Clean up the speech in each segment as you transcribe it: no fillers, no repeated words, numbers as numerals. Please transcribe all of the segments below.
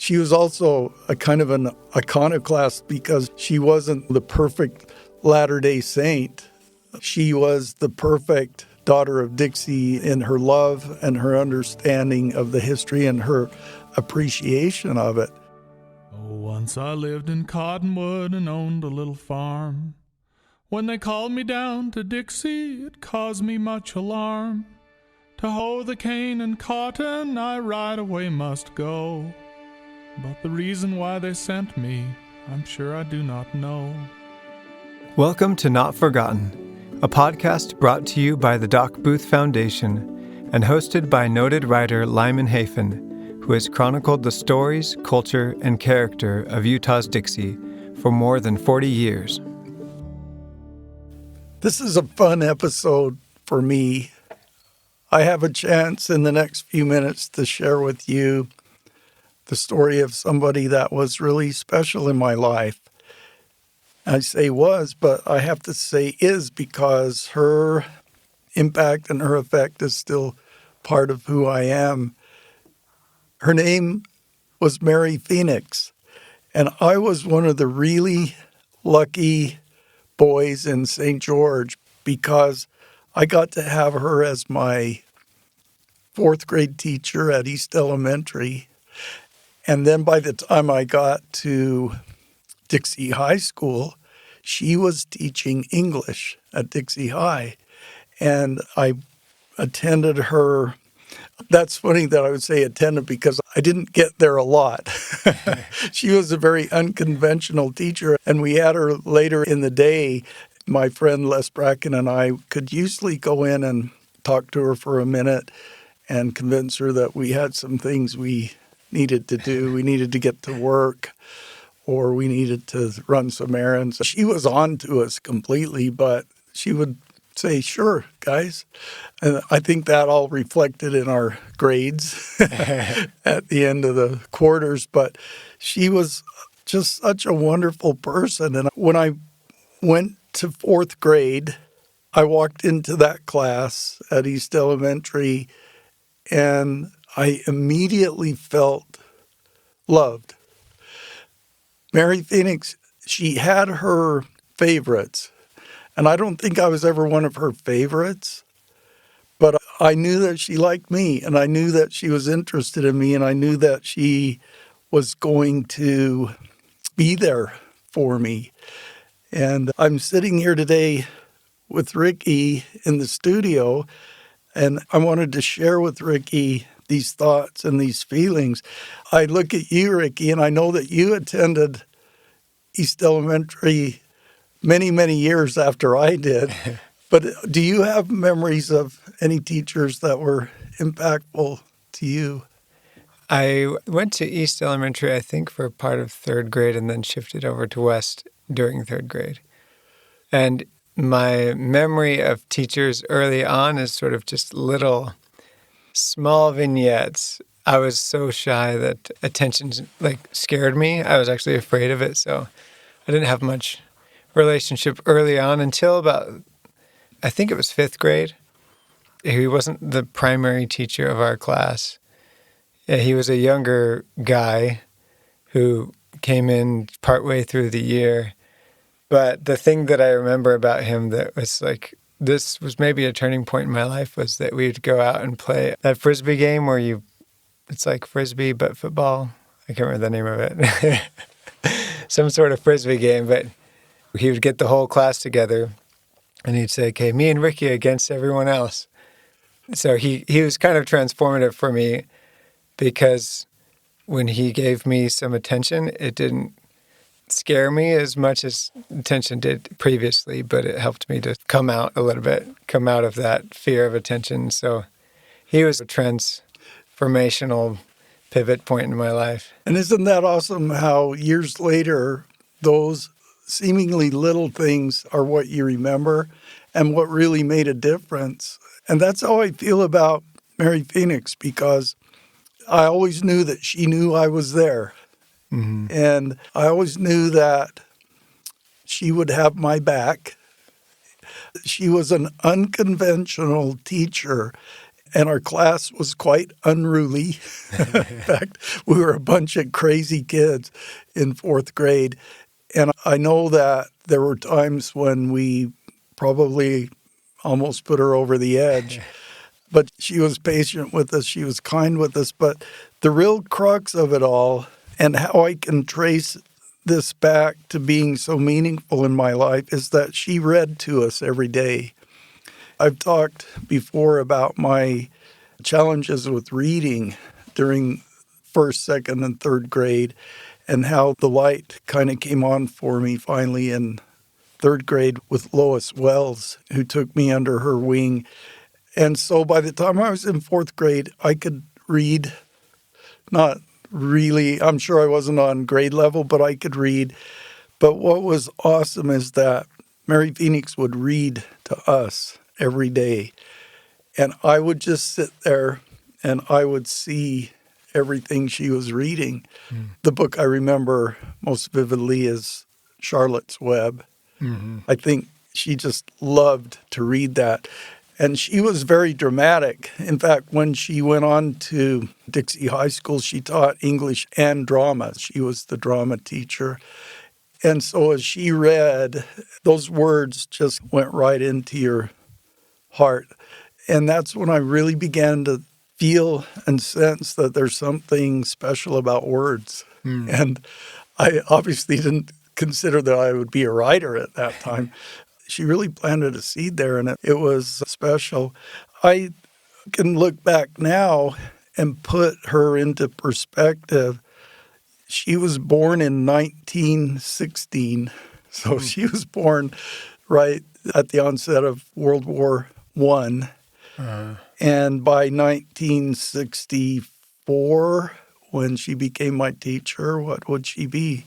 She was also a kind of an iconoclast because she wasn't the perfect Latter-day Saint. She was the perfect daughter of Dixie in her love and her understanding of the history and her appreciation of it. Oh, once I lived in Cottonwood and owned a little farm. When they called me down to Dixie, it caused me much alarm. To hoe the cane and cotton, I right away must go. But the reason why they sent me, I'm sure I do not know. Welcome to Not Forgotten, a podcast brought to you by the Doc Booth Foundation and hosted by noted writer Lyman, who has chronicled the stories, culture, and character of Utah's Dixie for more than 40 years. This is a fun episode for me. I have a chance in the next few minutes to share with you the story of somebody that was really special in my life. I say was, but I have to say is, because her impact and her effect is still part of who I am. Her name was Mary Phoenix, and I was one of the really lucky boys in St. George because I got to have her as my fourth grade teacher at East Elementary. And then by the time I got to Dixie High School, she was teaching English at Dixie High. And I attended her. That's funny that I would say attended because I didn't get there a lot. She was a very unconventional teacher, and we had her later in the day. My friend Les Bracken and I could usually go in and talk to her for a minute and convince her that we had some things we needed to do. We needed to get to work, or we needed to run some errands. She was on to us completely, but she would say, "Sure, guys." And I think that all reflected in our grades at the end of the quarters. But she was just such a wonderful person. And when I went to fourth grade, I walked into that class at East Elementary, and I immediately felt loved. Mary Phoenix, she had her favorites, and I don't think I was ever one of her favorites, but I knew that she liked me, and I knew that she was interested in me, and I knew that she was going to be there for me. And I'm sitting here today with Ricky in the studio, and I wanted to share with Ricky these thoughts and these feelings. I look at you, Ricky, and I know that you attended East Elementary many, many years after I did. But do you have memories of any teachers that were impactful to you? I went to East Elementary, I think, for part of third grade and then shifted over to West during third grade. And my memory of teachers early on is sort of just little small vignettes. I was so shy that attention scared me. I was actually afraid of it, so I didn't have much relationship early on until about, I think it was fifth grade. He wasn't the primary teacher of our class. He was a younger guy who came in partway through the year. But the thing that I remember about him that was this was maybe a turning point in my life was that we'd go out and play that Frisbee game where it's like Frisbee but football. I can't remember the name of it. Some sort of Frisbee game, but he would get the whole class together and he'd say, "Okay, me and Ricky against everyone else." So he was kind of transformative for me because when he gave me some attention, it didn't scare me as much as attention did previously, but it helped me to come out a little bit, come out of that fear of attention. So he was a transformational pivot point in my life. And isn't that awesome how years later, those seemingly little things are what you remember and what really made a difference? And that's how I feel about Mary Phoenix, because I always knew that she knew I was there. Mm-hmm. And I always knew that she would have my back. She was an unconventional teacher, And our class was quite unruly. In fact, we were a bunch of crazy kids in fourth grade. And I know that there were times when we probably almost put her over the edge. But she was patient with us. She was kind with us. But the real crux of it all, and how I can trace this back to being so meaningful in my life, is that she read to us every day. I've talked before about my challenges with reading during first, second, and third grade, and how the light kind of came on for me finally in third grade with Lois Wells, who took me under her wing. And so by the time I was in fourth grade, I could read, not really, I'm sure I wasn't on grade level, but I could read. But what was awesome is that Mary Phoenix would read to us every day. And I would just sit there and I would see everything she was reading. The book I remember most vividly is Charlotte's Web. I think she just loved to read that. And she was very dramatic. In fact, when she went on to Dixie High School, she taught English and drama. She was the drama teacher. And so as she read, those words just went right into your heart. And that's when I really began to feel and sense that there's something special about words. And I obviously didn't consider that I would be a writer at that time. She really planted a seed there, and it was special. I can look back now and put her into perspective. She was born in 1916, so she was born right at the onset of World War I. And by 1964, when she became my teacher, what would she be?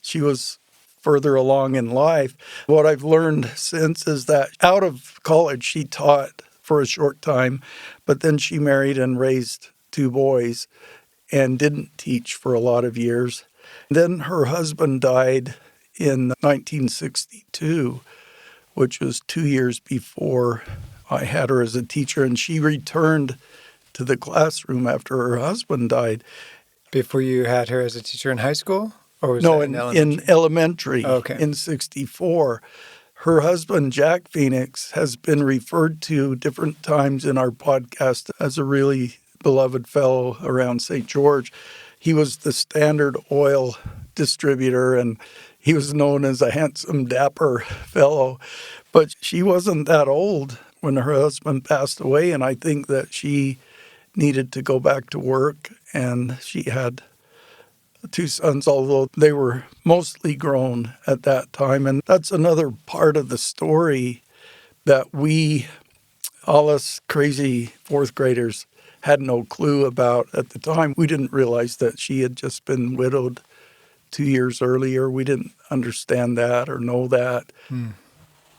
She was further along in life. What I've learned since is that out of college, she taught for a short time, but then she married and raised two boys and didn't teach for a lot of years. Then her husband died in 1962, which was 2 years before I had her as a teacher, and she returned to the classroom after her husband died. Before you had her as a teacher in high school? Or was No, that in elementary, Okay. in 64. Her husband, Jack Phoenix, has been referred to different times in our podcast as a really beloved fellow around St. George. He was the Standard Oil distributor, and he was known as a handsome, dapper fellow. But she wasn't that old when her husband passed away, and I think that she needed to go back to work, and she had two sons, although they were mostly grown at that time. And that's another part of the story that we, all us crazy fourth graders, had no clue about at the time. We didn't realize that she had just been widowed 2 years earlier. We didn't understand that or know that.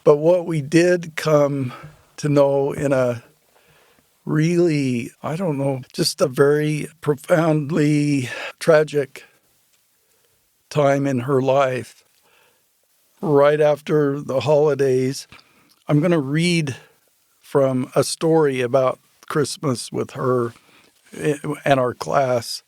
But what we did come to know in a really, I don't know, just a very profoundly tragic time in her life. Right after the holidays, I'm going to read from a story about Christmas with her and our class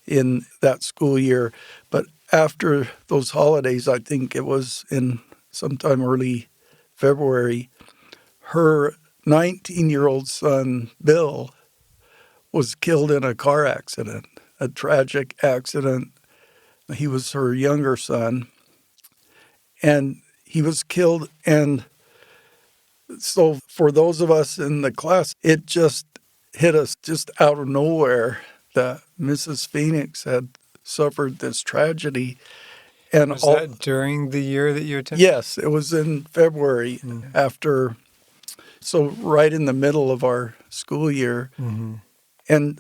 in that school year. But after those holidays, I think it was in sometime early February, her 19-year-old son, Bill, was killed in a car accident, a tragic accident. He was her younger son, and he was killed. And so for those of us in the class, it just hit us just out of nowhere that Mrs. Phoenix had suffered this tragedy. And Was that during the year that you attended? Yes, it was in February after, so right in the middle of our school year. And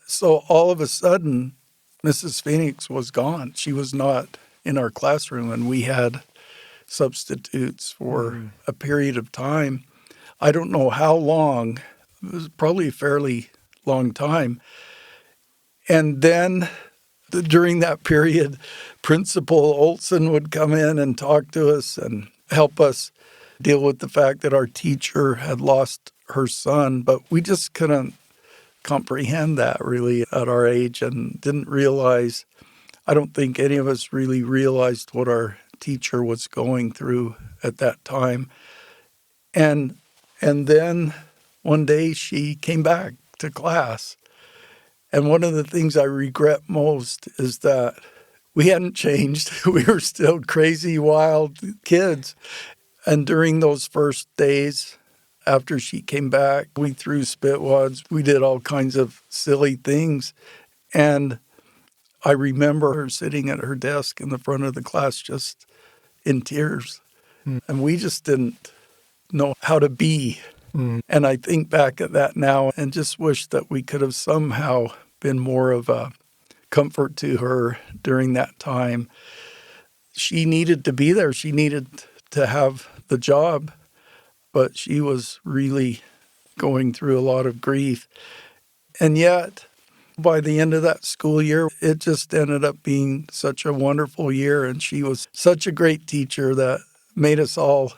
so all of a sudden, Mrs. Phoenix was gone. She was not in our classroom, and we had substitutes for a period of time. I don't know how long. It was probably a fairly long time. And then during that period, Principal Olson would come in and talk to us and help us deal with the fact that our teacher had lost her son, but we just couldn't comprehend that really at our age and didn't realize, I don't think any of us really realized what our teacher was going through at that time. And then one day she came back to class. And one of the things I regret most is that we hadn't changed. We were still crazy, wild kids. And during those first days after she came back, we threw spitwads. We did all kinds of silly things. And I remember her sitting at her desk in the front of the class just in tears. And we just didn't know how to be. And I think back at that now and just wish that we could have somehow been more of a comfort to her during that time. She needed to be there. She needed to have the job, but she was really going through a lot of grief. And yet, by the end of that school year, it just ended up being such a wonderful year. And she was such a great teacher that made us all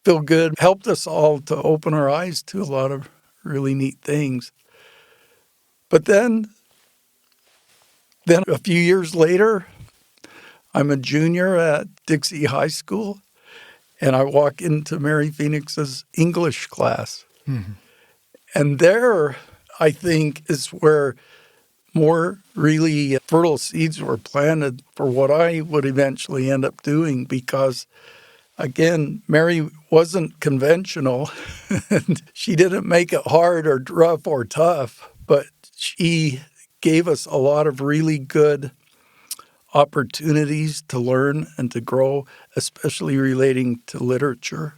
feel good, helped us all to open our eyes to a lot of really neat things. But then a few years later, I'm a junior at Dixie High School, and I walk into Mary Phoenix's English class. And there, I think, is where more really fertile seeds were planted for what I would eventually end up doing because, again, Mary wasn't conventional. And she didn't make it hard or rough or tough, but she gave us a lot of really good opportunities to learn and to grow, especially relating to literature.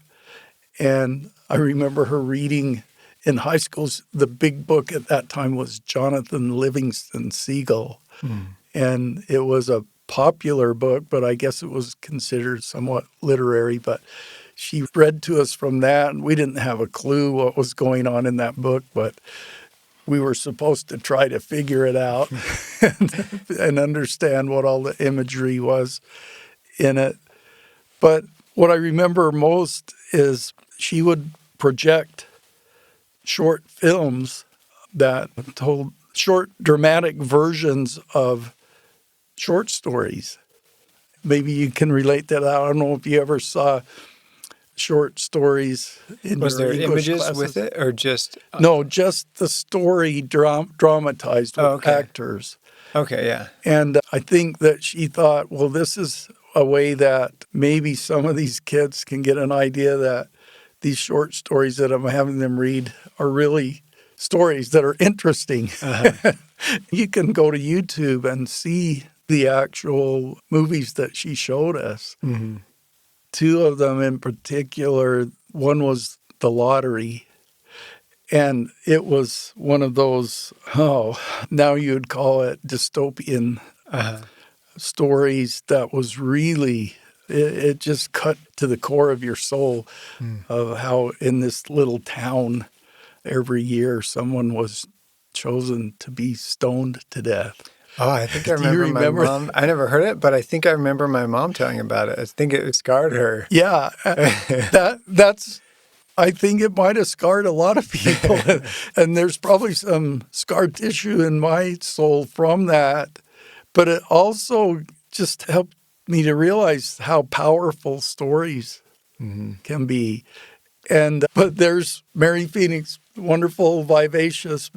And I remember her reading in high school, the big book at that time was Jonathan Livingston Seagull. And it was a popular book, but I guess it was considered somewhat literary. But she read to us from that, and we didn't have a clue what was going on in that book, but we were supposed to try to figure it out and understand what all the imagery was in it. But what I remember most is she would project short films that told short dramatic versions of short stories. Maybe you can relate to that. I don't know if you ever saw short stories in Was your there English images classes. with it or just... No, just the story dramatized with okay. actors. Okay, yeah. And I think that she thought, well, this is a way that maybe some of these kids can get an idea that these short stories that I'm having them read are really stories that are interesting. You can go to YouTube and see the actual movies that she showed us. Two of them in particular, one was The Lottery. And it was one of those, now you'd call it dystopian stories that was really, it just cut to the core of your soul of how in this little town every year someone was chosen to be stoned to death. Oh, I think I Do you remember remember my mom. I never heard it, but I think I remember my mom telling about it. I think it scarred her. Yeah, that's. I think it might have scarred a lot of people, and there's probably some scar tissue in my soul from that. But it also just helped me to realize how powerful stories can be. But there's Mary Phoenix, wonderful, vivacious,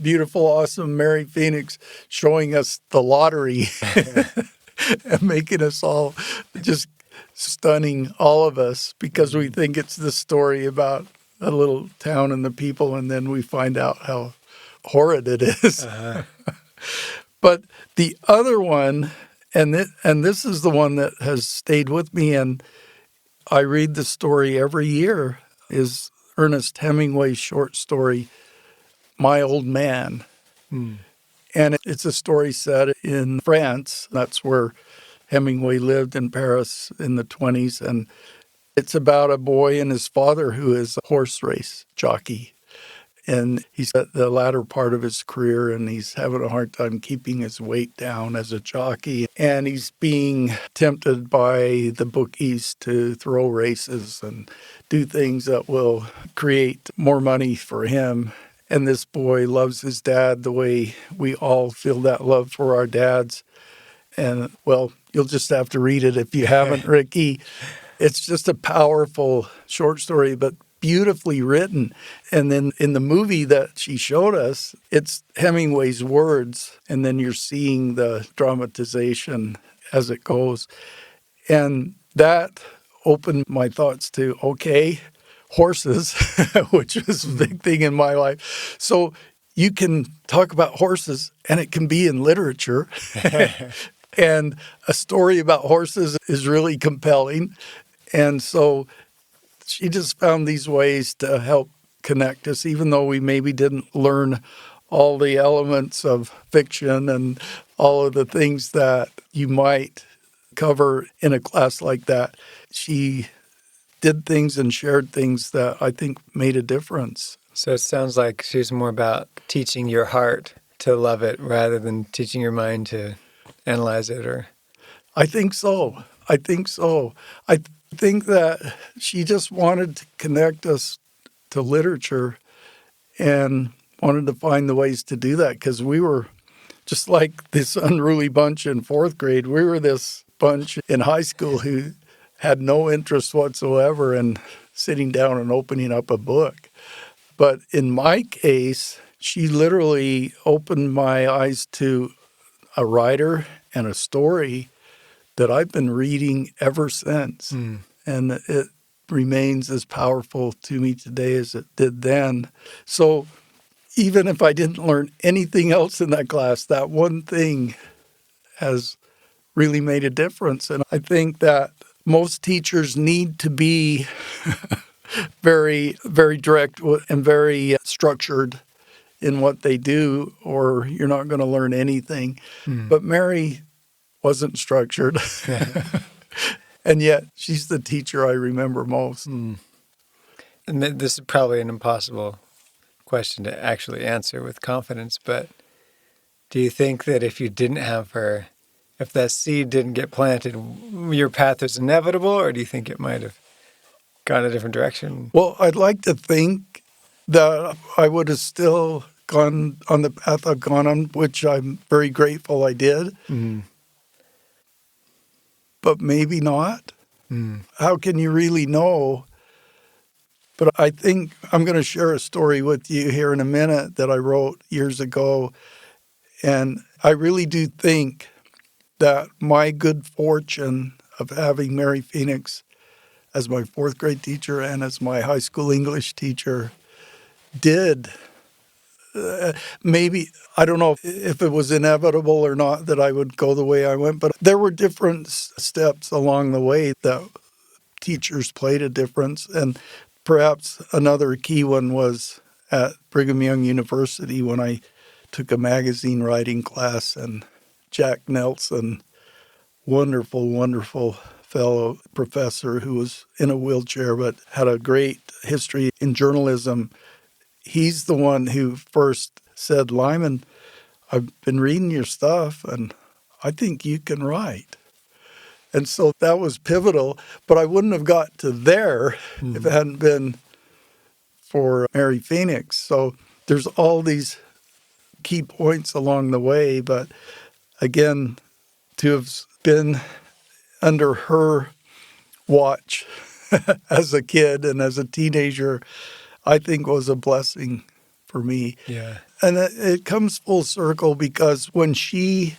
beautiful, awesome Mary Phoenix showing us The Lottery and making us all just stunning, all of us, because we think it's the story about a little town and the people, and then we find out how horrid it is. But the other one, and this is the one that has stayed with me, and I read the story every year, is Ernest Hemingway's short story, My Old Man. And it's a story set in France. That's where Hemingway lived, in Paris in the 20s. And it's about a boy and his father who is a horse race jockey. And he's at the latter part of his career, and he's having a hard time keeping his weight down as a jockey. And he's being tempted by the bookies to throw races and do things that will create more money for him. And this boy loves his dad the way we all feel that love for our dads. And, well, you'll just have to read it if you haven't, Ricky. It's just a powerful short story, but beautifully written. And then in the movie that she showed us, it's Hemingway's words, and then you're seeing the dramatization as it goes. And that opened my thoughts to, okay, horses, which was a big thing in my life. So you can talk about horses, and it can be in literature. And a story about horses is really compelling. And so she just found these ways to help connect us, even though we maybe didn't learn all the elements of fiction and all of the things that you might cover in a class like that. She did things and shared things that I think made a difference. So it sounds like she's more about teaching your heart to love it rather than teaching your mind to analyze it, or... I think so. I think that she just wanted to connect us to literature and wanted to find the ways to do that, because we were just like this unruly bunch in fourth grade. We were this bunch in high school who had no interest whatsoever in sitting down and opening up a book. But in my case, she literally opened my eyes to a writer and a story that I've been reading ever since. And it remains as powerful to me today as it did then. So even if I didn't learn anything else in that class, that one thing has really made a difference. And I think that most teachers need to be very, very direct and very structured in what they do, or you're not going to learn anything. But Mary wasn't structured. And yet she's the teacher I remember most. And this is probably an impossible question to actually answer with confidence, but do you think that if you didn't have her, if that seed didn't get planted, your path was inevitable, or do you think it might have gone a different direction? Well, I'd like to think that I would have still gone on the path I've gone on, which I'm very grateful I did. But maybe not. How can you really know? But I think I'm going to share a story with you here in a minute that I wrote years ago. And I really do think that my good fortune of having Mary Phoenix as my fourth grade teacher and as my high school English teacher did maybe, I don't know if it was inevitable or not that I would go the way I went, but there were different steps along the way that teachers played a difference. And perhaps another key one was at Brigham Young University when I took a magazine writing class, and Jack Nelson, wonderful, wonderful fellow professor who was in a wheelchair but had a great history in journalism. He's the one who first said, Lyman, I've been reading your stuff and I think you can write. And so that was pivotal, but I wouldn't have got to there if it hadn't been for Mary Phoenix. So there's all these key points along the way, but again, to have been under her watch as a kid and as a teenager, I think was a blessing for me. Yeah. And it comes full circle because when she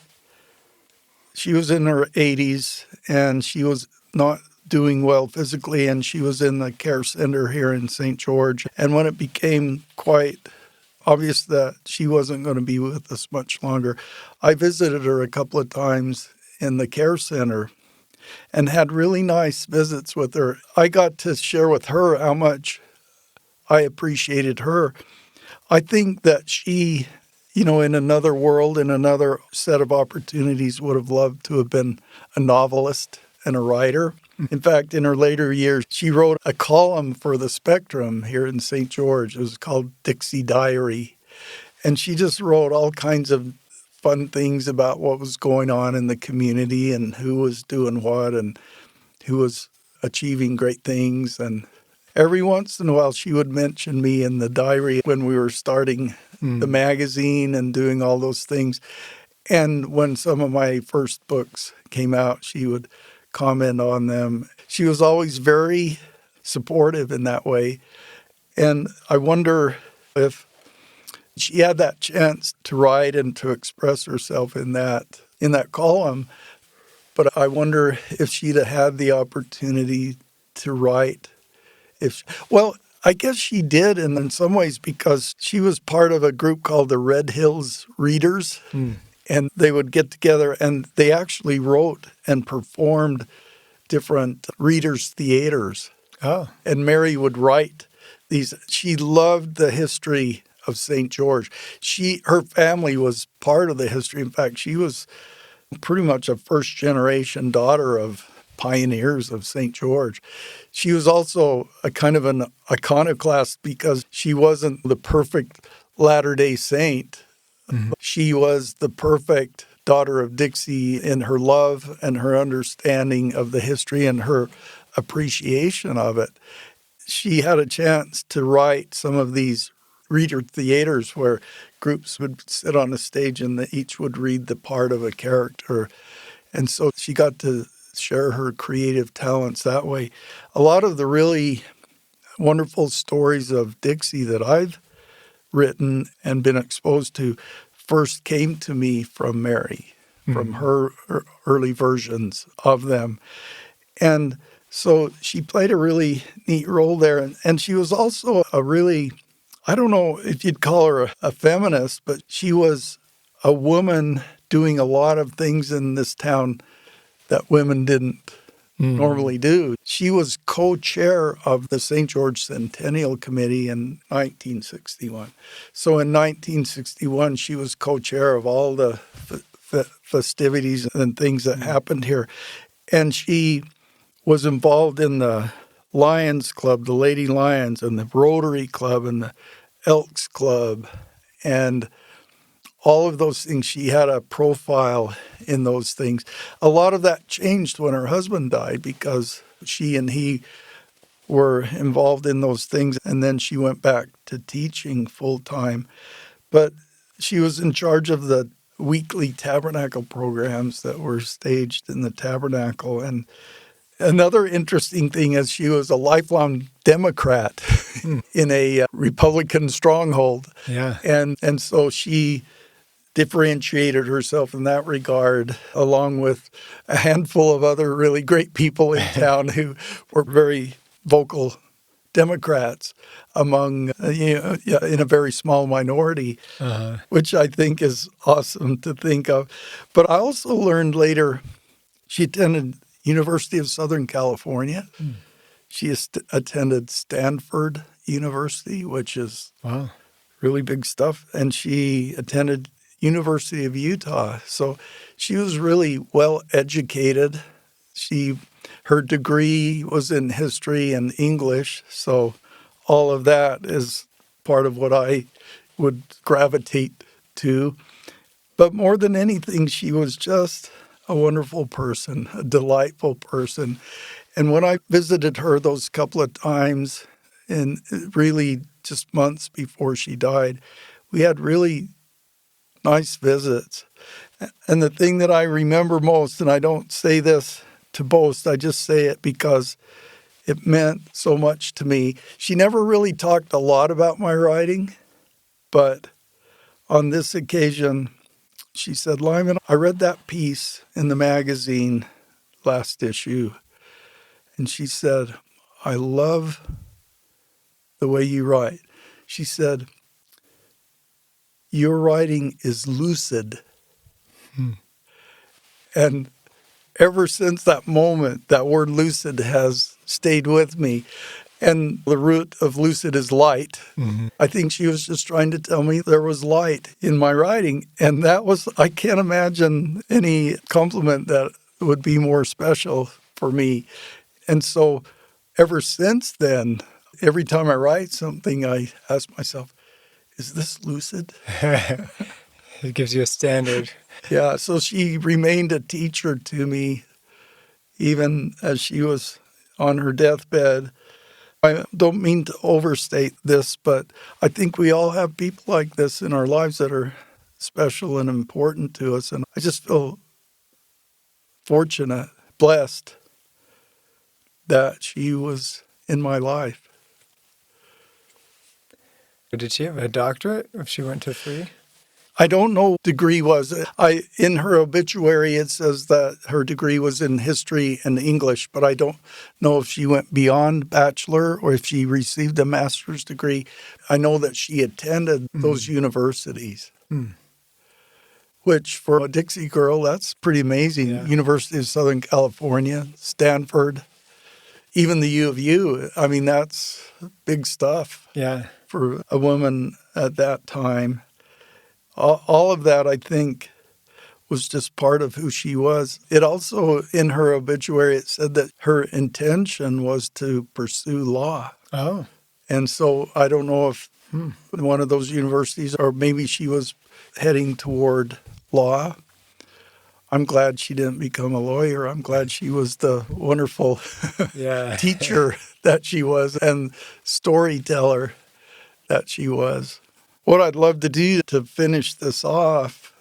was in her 80s and she was not doing well physically, and she was in the care center here in St. George. And when it became quite obvious that she wasn't going to be with us much longer, I visited her a couple of times in the care center and had really nice visits with her. I got to share with her how much I appreciated her. I think that she, in another world, in another set of opportunities, would have loved to have been a novelist and a writer. In fact, in her later years, she wrote a column for the Spectrum here in St. George. It was called Dixie Diary. And she just wrote all kinds of fun things about what was going on in the community and who was doing what and who was achieving great things. And every once in a while, she would mention me in the diary when we were starting the magazine and doing all those things. And when some of my first books came out, she would comment on them. She was always very supportive in that way. And I wonder if she had that chance to write and to express herself in that column. But I wonder if she'd have had the opportunity to write. Well, I guess she did, and in some ways because she was part of a group called the Red Hills Readers, and they would get together and they actually wrote and performed different readers' theaters. Oh. And Mary would write these. She loved the history of St. George. Her family was part of the history. In fact, she was pretty much a first-generation daughter of pioneers of St. George. She was also a kind of an iconoclast because she wasn't the perfect Latter-day Saint. She was the perfect daughter of Dixie in her love and her understanding of the history and her appreciation of it. She had a chance to write some of these reader theaters where groups would sit on a stage and they each would read the part of a character. And so she got to share her creative talents that way. A lot of the really wonderful stories of Dixie that I've written and been exposed to first came to me from Mary, from her early versions of them. And so she played a really neat role there. And she was also a really, I don't know if you'd call her a feminist, but she was a woman doing a lot of things in this town that women didn't normally do. She was co-chair of the St. George Centennial Committee in 1961. So in 1961, she was co-chair of all the festivities and things that happened here. And she was involved in the Lions Club, the Lady Lions, and the Rotary Club, and the Elks Club, and all of those things. She had a profile in those things. A lot of that changed when her husband died because she and he were involved in those things, and then she went back to teaching full-time. But she was in charge of the weekly tabernacle programs that were staged in the tabernacle. And another interesting thing is she was a lifelong Democrat in a Republican stronghold. Yeah. And so she differentiated herself in that regard, along with a handful of other really great people in town who were very vocal Democrats among, in a very small minority, which I think is awesome to think of. But I also learned later she attended University of Southern California. She attended Stanford University, which is really big stuff. And she attended University of Utah. So she was really well educated. Her degree was in history and English. So all of that is part of what I would gravitate to. But more than anything, she was just a wonderful person, a delightful person. And when I visited her those couple of times, and really just months before she died, we had really nice visits. And the thing that I remember most, and I don't say this to boast, I just say it because it meant so much to me. She never really talked a lot about my writing, but on this occasion, she said, "Lyman, I read that piece in the magazine last issue." And she said, "I love the way you write." She said, "Your writing is lucid." And ever since that moment, that word lucid has stayed with me. And the root of lucid is light. I think she was just trying to tell me there was light in my writing. And I can't imagine any compliment that would be more special for me. And so ever since then, every time I write something, I ask myself, is this lucid? It gives you a standard. Yeah, so she remained a teacher to me even as she was on her deathbed. I don't mean to overstate this, but I think we all have people like this in our lives that are special and important to us. And I just feel fortunate, blessed that she was in my life. Did she have a doctorate if she went to 3? I don't know what degree was. In her obituary, it says that her degree was in history and English, but I don't know if she went beyond bachelor or if she received a master's degree. I know that she attended those universities, which for a Dixie girl, that's pretty amazing. Yeah. University of Southern California, Stanford, even the U of U. I mean, that's big stuff Yeah. for a woman at that time. All of that, I think, was just part of who she was. It also, in her obituary, it said that her intention was to pursue law. Oh. And so I don't know if one of those universities, or maybe she was heading toward law. I'm glad she didn't become a lawyer. I'm glad she was the wonderful Yeah. teacher that she was and storyteller that she was. What I'd love to do to finish this off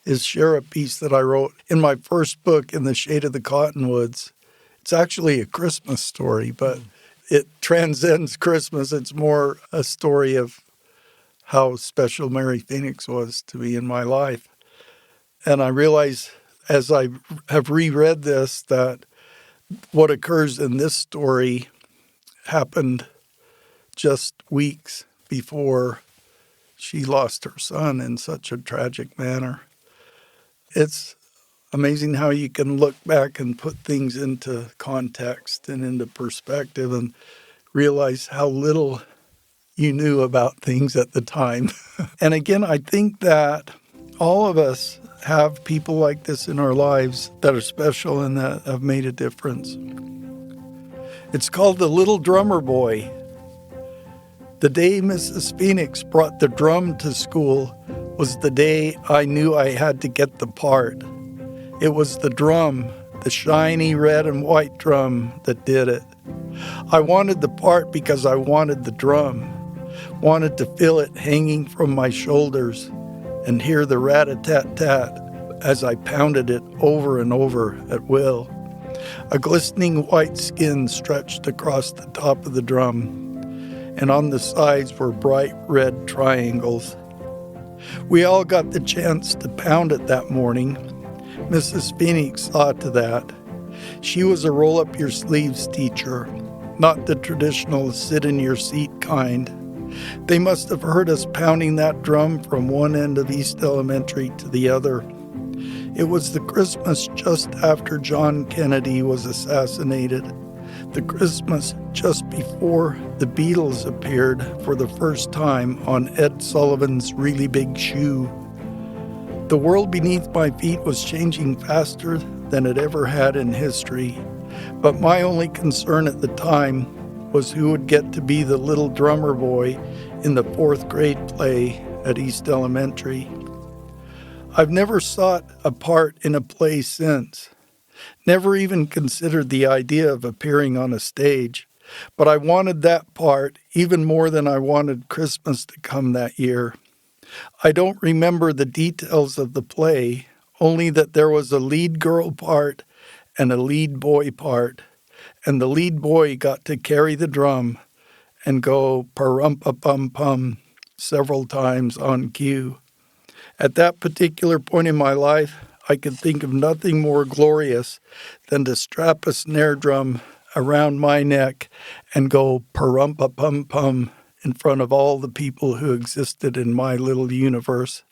is share a piece that I wrote in my first book, In the Shade of the Cottonwoods. It's actually a Christmas story, but it transcends Christmas. It's more a story of how special Mary Phoenix was to me in my life. And I realize as I have reread this that what occurs in this story happened just weeks before she lost her son in such a tragic manner. It's amazing how you can look back and put things into context and into perspective and realize how little you knew about things at the time. And again, I think that all of us have people like this in our lives that are special and that have made a difference. It's called The Little Drummer Boy. The day Mrs. Phoenix brought the drum to school was the day I knew I had to get the part. It was the drum, the shiny red and white drum, that did it. I wanted the part because I wanted the drum, wanted to feel it hanging from my shoulders and hear the rat-a-tat-tat as I pounded it over and over at will. A glistening white skin stretched across the top of the drum, and on the sides were bright red triangles. We all got the chance to pound it that morning. Mrs. Phoenix saw to that. She was a roll-up-your-sleeves teacher, not the traditional sit-in-your-seat kind. They must have heard us pounding that drum from one end of East Elementary to the other. It was the Christmas just after John Kennedy was assassinated, the Christmas just before the Beatles appeared for the first time on Ed Sullivan's Really Big Shoe. The world beneath my feet was changing faster than it ever had in history, but my only concern at the time was who would get to be the little drummer boy in the 4th grade play at East Elementary. I've never sought a part in a play since. Never even considered the idea of appearing on a stage, but I wanted that part even more than I wanted Christmas to come that year. I don't remember the details of the play, only that there was a lead girl part and a lead boy part, and the lead boy got to carry the drum and go pa-rum-pa-pum-pum several times on cue. At that particular point in my life, I could think of nothing more glorious than to strap a snare drum around my neck and go pa-rum-pa-pum-pum in front of all the people who existed in my little universe.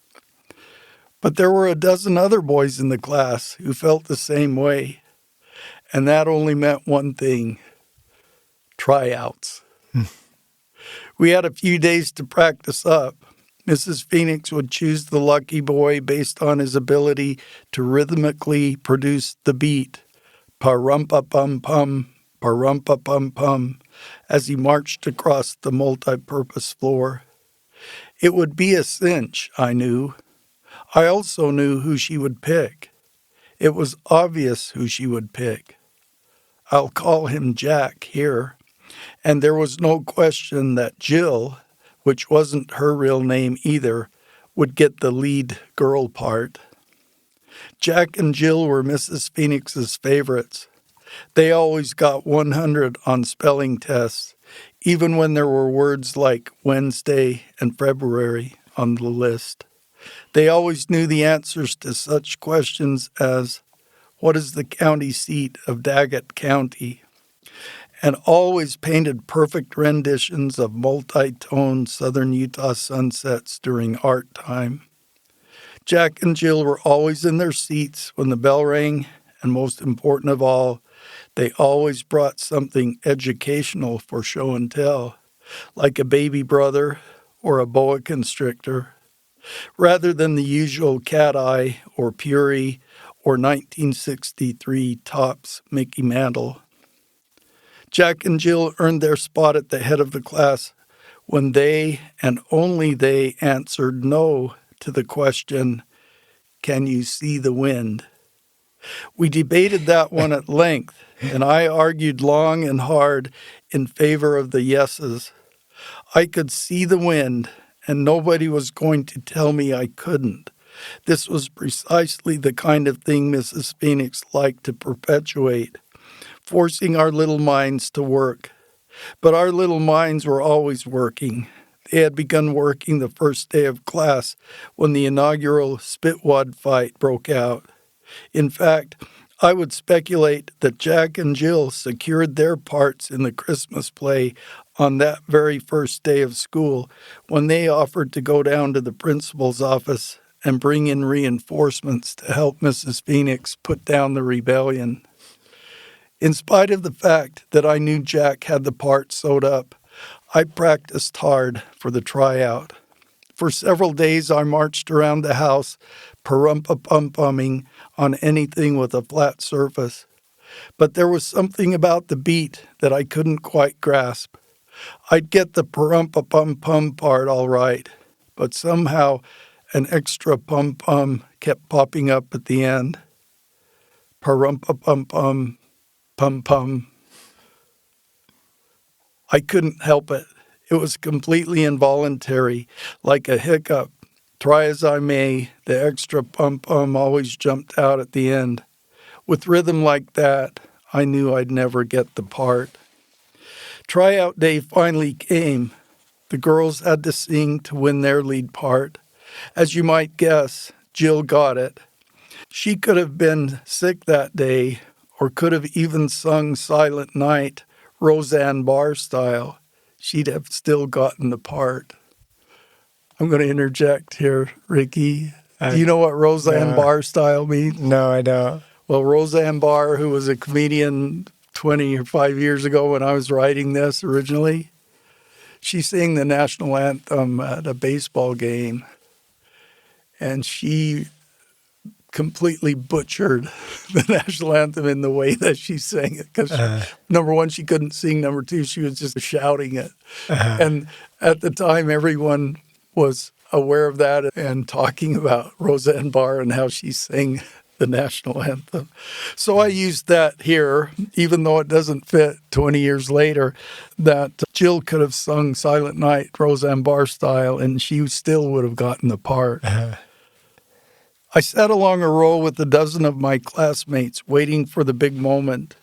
But there were a dozen other boys in the class who felt the same way, and that only meant one thing: tryouts. We had a few days to practice up. Mrs. Phoenix would choose the lucky boy based on his ability to rhythmically produce the beat, pa-rum-pa-pum-pum, pa-rum-pa-pum-pum, as he marched across the multi-purpose floor. It would be a cinch, I knew. I also knew who she would pick. It was obvious who she would pick. I'll call him Jack here. And there was no question that Jill, which wasn't her real name either, would get the lead girl part. Jack and Jill were Mrs. Phoenix's favorites. They always got 100 on spelling tests, even when there were words like Wednesday and February on the list. They always knew the answers to such questions as, what is the county seat of Daggett County? And always painted perfect renditions of multi-tone southern Utah sunsets during art time. Jack and Jill were always in their seats when the bell rang, and most important of all, they always brought something educational for show and tell, like a baby brother or a boa constrictor, rather than the usual cat eye or Puri or 1963 Topps Mickey Mantle. Jack and Jill earned their spot at the head of the class when they, and only they, answered no to the question, can you see the wind? We debated that one at length, and I argued long and hard in favor of the yeses. I could see the wind, and nobody was going to tell me I couldn't. This was precisely the kind of thing Mrs. Phoenix liked to perpetuate, forcing our little minds to work. But our little minds were always working. They had begun working the first day of class when the inaugural Spitwad fight broke out. In fact, I would speculate that Jack and Jill secured their parts in the Christmas play on that very first day of school when they offered to go down to the principal's office and bring in reinforcements to help Mrs. Phoenix put down the rebellion. In spite of the fact that I knew Jack had the part sewed up, I practiced hard for the tryout. For several days I marched around the house, parumpa-pum-pumming on anything with a flat surface. But there was something about the beat that I couldn't quite grasp. I'd get the parumpa-pum-pum part all right, but somehow an extra pum-pum kept popping up at the end. Parumpa-pum-pum, pum-pum. I couldn't help it. It was completely involuntary, like a hiccup. Try as I may, the extra pum-pum always jumped out at the end. With rhythm like that, I knew I'd never get the part. Tryout day finally came. The girls had to sing to win their lead part. As you might guess, Jill got it. She could have been sick that day, or could have even sung Silent Night, Roseanne Barr style. She'd have still gotten the part. I'm going to interject here, Ricky. Do you know what Roseanne Barr style means? No, I don't. Well, Roseanne Barr, who was a comedian 25 years ago when I was writing this originally, she sang the national anthem at a baseball game, and she completely butchered the national anthem in the way that she sang it because, number one, she couldn't sing. Number two, she was just shouting it. And at the time, everyone was aware of that and talking about Roseanne Barr and how she sang the national anthem. So I used that here, even though it doesn't fit 20 years later, that Jill could have sung Silent Night, Roseanne Barr style, and she still would have gotten the part. I sat along a row with a dozen of my classmates, waiting for the big moment.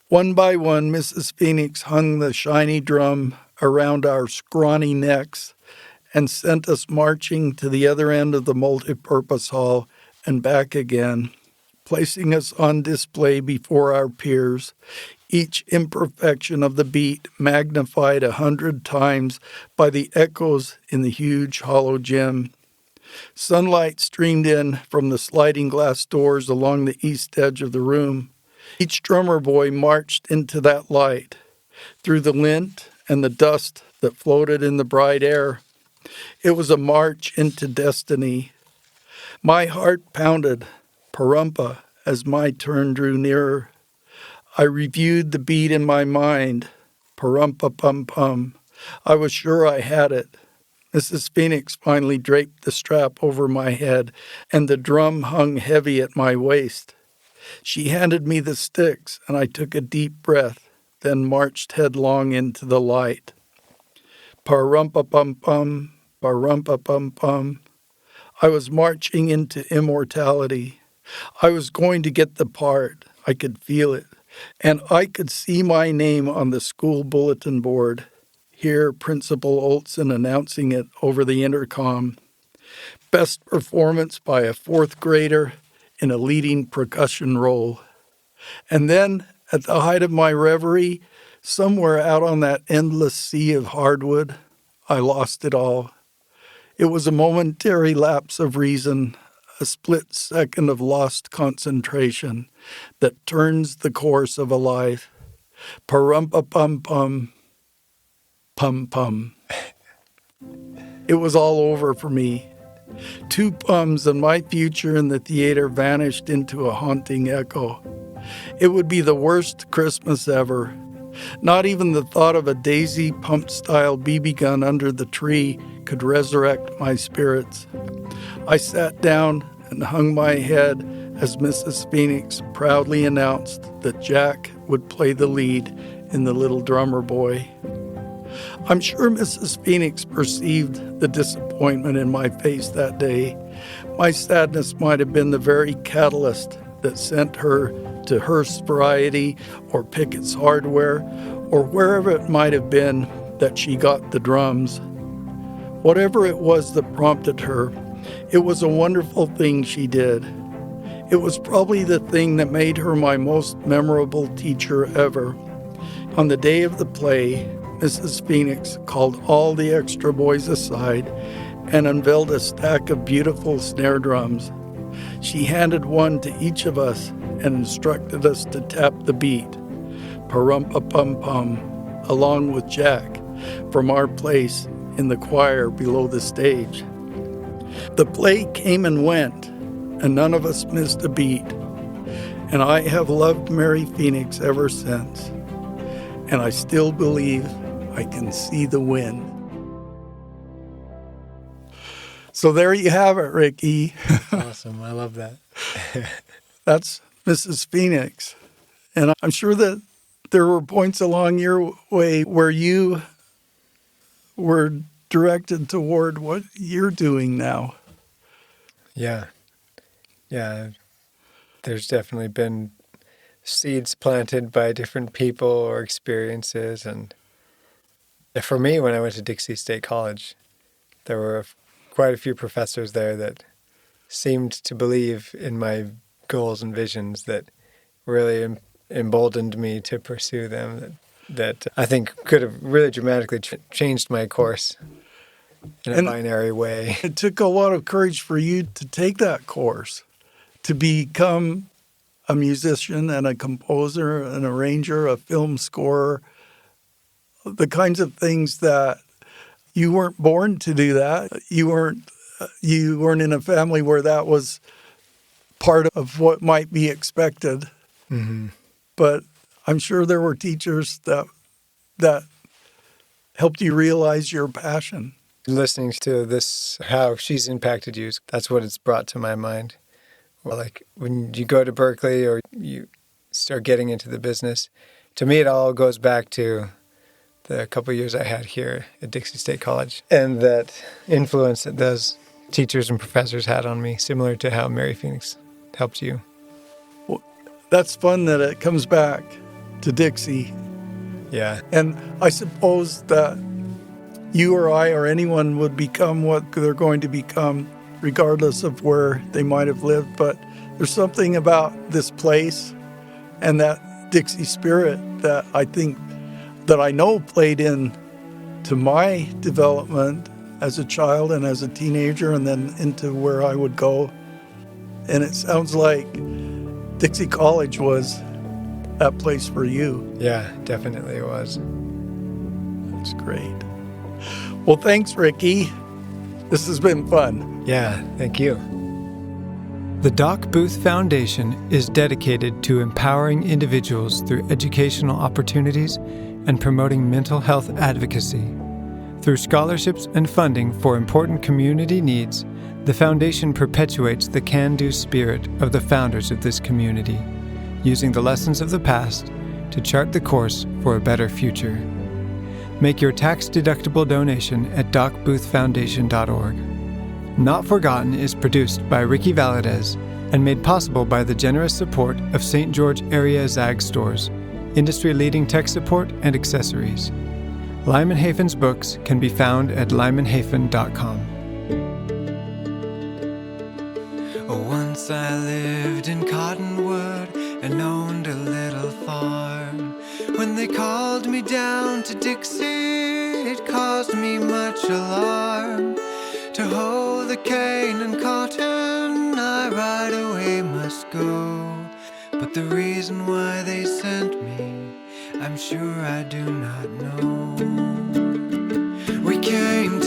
One by one, Mrs. Phoenix hung the shiny drum around our scrawny necks and sent us marching to the other end of the multipurpose hall and back again, placing us on display before our peers, each imperfection of the beat magnified 100 times by the echoes in the huge hollow gym. Sunlight streamed in from the sliding glass doors along the east edge of the room. Each drummer boy marched into that light, through the lint and the dust that floated in the bright air. It was a march into destiny. My heart pounded, parumpa, as my turn drew nearer. I reviewed the beat in my mind. Pa-rum-pa-pum-pum. I was sure I had it. Mrs. Phoenix finally draped the strap over my head, and the drum hung heavy at my waist. She handed me the sticks, and I took a deep breath, then marched headlong into the light. Pa-rum-pa-pum-pum, pa-rum-pa-pum-pum. I was marching into immortality. I was going to get the part. I could feel it. And I could see my name on the school bulletin board. Hear Principal Olson announcing it over the intercom. Best performance by a fourth grader in a leading percussion role. And then, at the height of my reverie, somewhere out on that endless sea of hardwood, I lost it all. It was a momentary lapse of reason, a split second of lost concentration that turns the course of a life. Pa-rum-pa-pum-pum, pum-pum. It was all over for me. 2 pums and my future in the theater vanished into a haunting echo. It would be the worst Christmas ever. Not even the thought of a Daisy pump-style BB gun under the tree could resurrect my spirits. I sat down and hung my head as Mrs. Phoenix proudly announced that Jack would play the lead in The Little Drummer Boy. I'm sure Mrs. Phoenix perceived the disappointment in my face that day. My sadness might have been the very catalyst that sent her to Hearst's Variety or Pickett's Hardware, or wherever it might have been that she got the drums. Whatever it was that prompted her, it was a wonderful thing she did. It was probably the thing that made her my most memorable teacher ever. On the day of the play, Mrs. Phoenix called all the extra boys aside and unveiled a stack of beautiful snare drums. She handed one to each of us and instructed us to tap the beat, pa-rum-pa-pum-pum, along with Jack, from our place in the choir below the stage. The play came and went, and none of us missed a beat. And I have loved Mary Phoenix ever since. And I still believe I can see the wind. So there you have it, Ricky. Awesome. I love that. That's Mrs. Phoenix. And I'm sure that there were points along your way where you were directed toward what you're doing now. Yeah. Yeah. There's definitely been seeds planted by different people or experiences. And for me, when I went to Dixie State College, there were quite a few professors there that seemed to believe in my goals and visions that really emboldened me to pursue them, that I think could have really dramatically changed my course in a binary way. It took a lot of courage for you to take that course, to become a musician and a composer, an arranger, a film scorer, the kinds of things that you weren't born to do that. You weren't in a family where that was part of what might be expected. Mm-hmm. But I'm sure there were teachers that helped you realize your passion. Listening to this, how she's impacted you, that's what it's brought to my mind. Well, like when you go to Berkeley or you start getting into the business, to me it all goes back to the couple of years I had here at Dixie State College, and that influence that those teachers and professors had on me, similar to how Mary Phoenix helped you. Well, that's fun that it comes back to Dixie. Yeah. And I suppose that you or I or anyone would become what they're going to become, regardless of where they might have lived. But there's something about this place and that Dixie spirit that I know played in to my development as a child and as a teenager, and then into where I would go. And it sounds like Dixie College was that place for you. Yeah, definitely it was. That's great. Well, thanks, Ricky. This has been fun. Yeah, thank you. The Doc Booth Foundation is dedicated to empowering individuals through educational opportunities and promoting mental health advocacy. Through scholarships and funding for important community needs, the foundation perpetuates the can-do spirit of the founders of this community, using the lessons of the past to chart the course for a better future. Make your tax-deductible donation at docboothfoundation.org. Not Forgotten is produced by Ricky Valadez and made possible by the generous support of St. George Area Zag Stores, industry-leading tech support and accessories. Lyman Hafen's books can be found at lymanhafen.com. Once I lived in Cottonwood and owned a little farm. When they called me down to Dixie, it caused me much alarm. To hoe the cane and cotton, I right away must go. But the reason why they sent me, I'm sure I do not know. We came